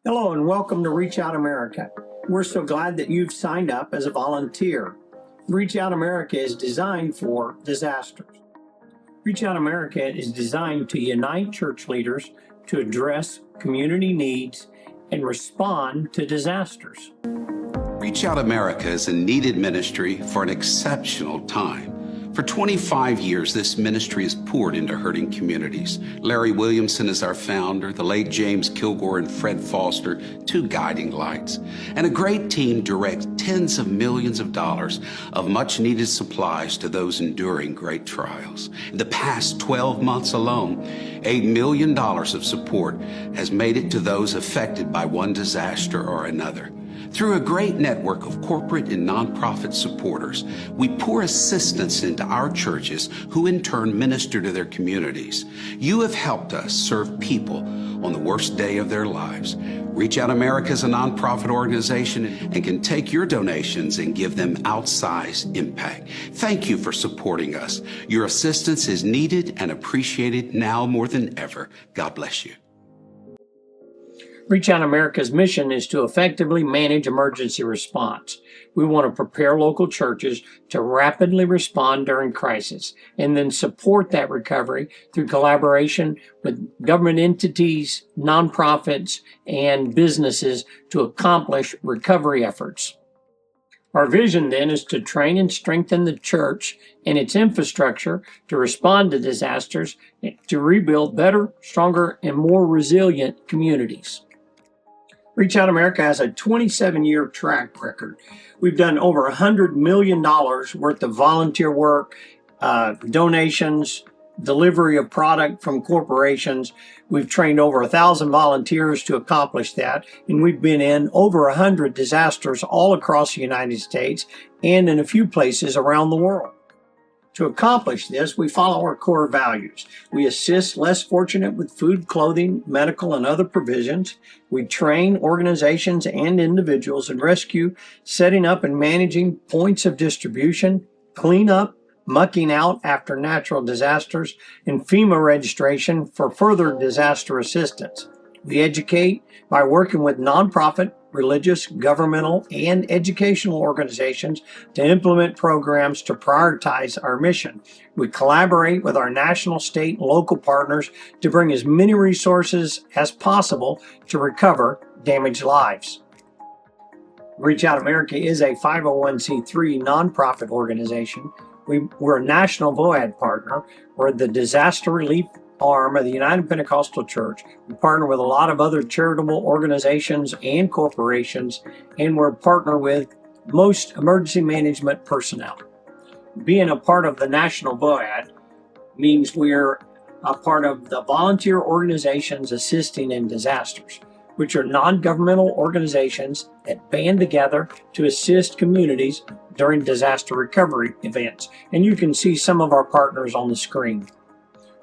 Hello and welcome to Reach Out America. We're so glad that you've signed up as a volunteer. Reach Out America is designed for disasters. Reach Out America is designed to unite church leaders to address community needs and respond to disasters. Reach Out America is a needed ministry for an exceptional time. For 25 years, this ministry has poured into hurting communities. Larry Williamson is our founder, the late James Kilgore and Fred Foster, two guiding lights. And a great team directs tens of millions of dollars of much-needed supplies to those enduring great trials. In the past 12 months alone, $8 million of support has made it to those affected by one disaster or another. Through a great network of corporate and nonprofit supporters, we pour assistance into our churches who in turn minister to their communities. You have helped us serve people on the worst day of their lives. Reach Out America is a nonprofit organization and can take your donations and give them outsized impact. Thank you for supporting us. Your assistance is needed and appreciated now more than ever. God bless you. Reach Out America's mission is to effectively manage emergency response. We want to prepare local churches to rapidly respond during crisis and then support that recovery through collaboration with government entities, nonprofits, and businesses to accomplish recovery efforts. Our vision then is to train and strengthen the church and its infrastructure to respond to disasters, to rebuild better, stronger, and more resilient communities. Reach Out America has a 27-year track record. We've done over $100 million worth of volunteer work, donations, delivery of product from corporations. We've trained over 1,000 volunteers to accomplish that, and we've been in over 100 disasters all across the United States and in a few places around the world. To accomplish this, we follow our core values. We assist less fortunate with food, clothing, medical, and other provisions. We train organizations and individuals in rescue, setting up and managing points of distribution, cleanup, mucking out after natural disasters, and FEMA registration for further disaster assistance. We educate by working with nonprofit, religious, governmental, and educational organizations to implement programs to prioritize our mission. We collaborate with our national, state, and local partners to bring as many resources as possible to recover damaged lives. Reach Out America is a 501c3 nonprofit organization. We're a national VOAD partner. We're the disaster relief arm of the United Pentecostal Church. We partner with a lot of other charitable organizations and corporations, and we're a partner with most emergency management personnel. Being a part of the national VOAD means we're a part of the volunteer organizations assisting in disasters, which are non-governmental organizations that band together to assist communities during disaster recovery events. And you can see some of our partners on the screen.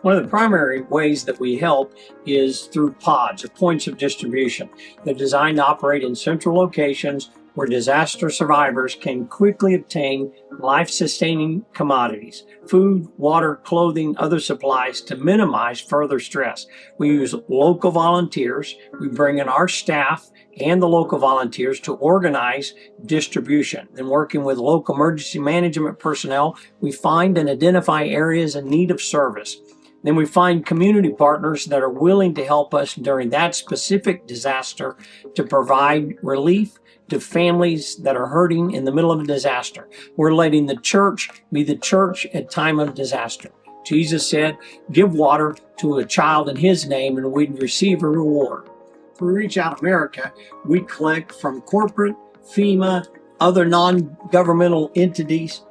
One of the primary ways that we help is through pods, or points of distribution. They're designed to operate in central locations where disaster survivors can quickly obtain life-sustaining commodities, food, water, clothing, other supplies to minimize further stress. We use local volunteers. We bring in our staff and the local volunteers to organize distribution. Then working with local emergency management personnel, we find and identify areas in need of service. Then we find community partners that are willing to help us during that specific disaster to provide relief to families that are hurting in the middle of a disaster. We're letting the church be the church at time of disaster. Jesus said, "Give water to a child in his name and we'd receive a reward." Through Reach Out America, we collect from corporate, FEMA, other non-governmental entities,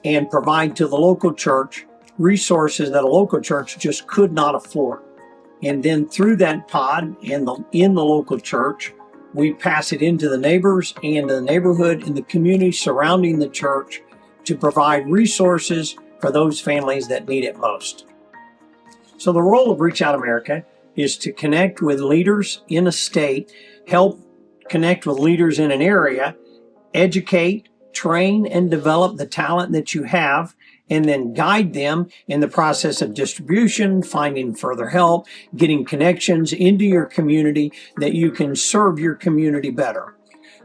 and provide to the local church resources that a local church just could not afford. And then through that pod and in the local church, we pass it into the neighbors and the neighborhood and the community surrounding the church to provide resources for those families that need it most. So the role of Reach Out America is to connect with leaders in a state, help connect with leaders in an area, educate, train, and develop the talent that you have, and then guide them in the process of distribution, finding further help, getting connections into your community that you can serve your community better.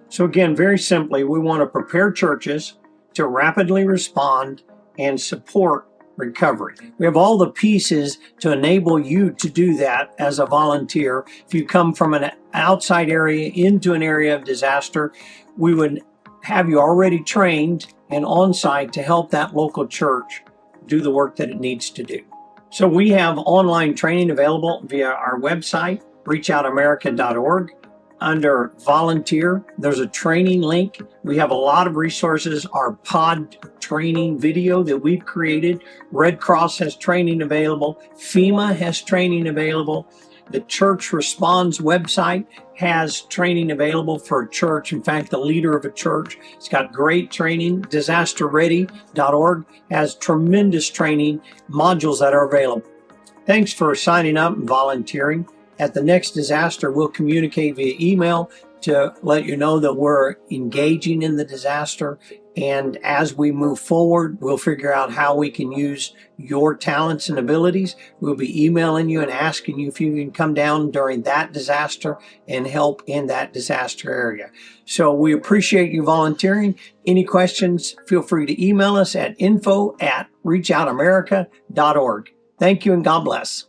So again, very simply, we want to prepare churches to rapidly respond and support recovery. We have all the pieces to enable you to do that as a volunteer. If you come from an outside area into an area of disaster, we would have you already trained and on site to help that local church do the work that it needs to do. So we have online training available via our website, reachoutamerica.org. Under volunteer, there's a training link. We have a lot of resources. Our pod training video that we've created. Red Cross has training available. FEMA has training available. The Church Responds website has training available for a church. In fact, the leader of a church, it's got great training. Disasterready.org has tremendous training modules that are available. Thanks for signing up and volunteering. At the next disaster, we'll communicate via email to let you know that we're engaging in the disaster. And as we move forward, we'll figure out how we can use your talents and abilities. We'll be emailing you and asking you if you can come down during that disaster and help in that disaster area. So we appreciate you volunteering. Any questions, feel free to email us at info@reachoutamerica.org. Thank you and God bless.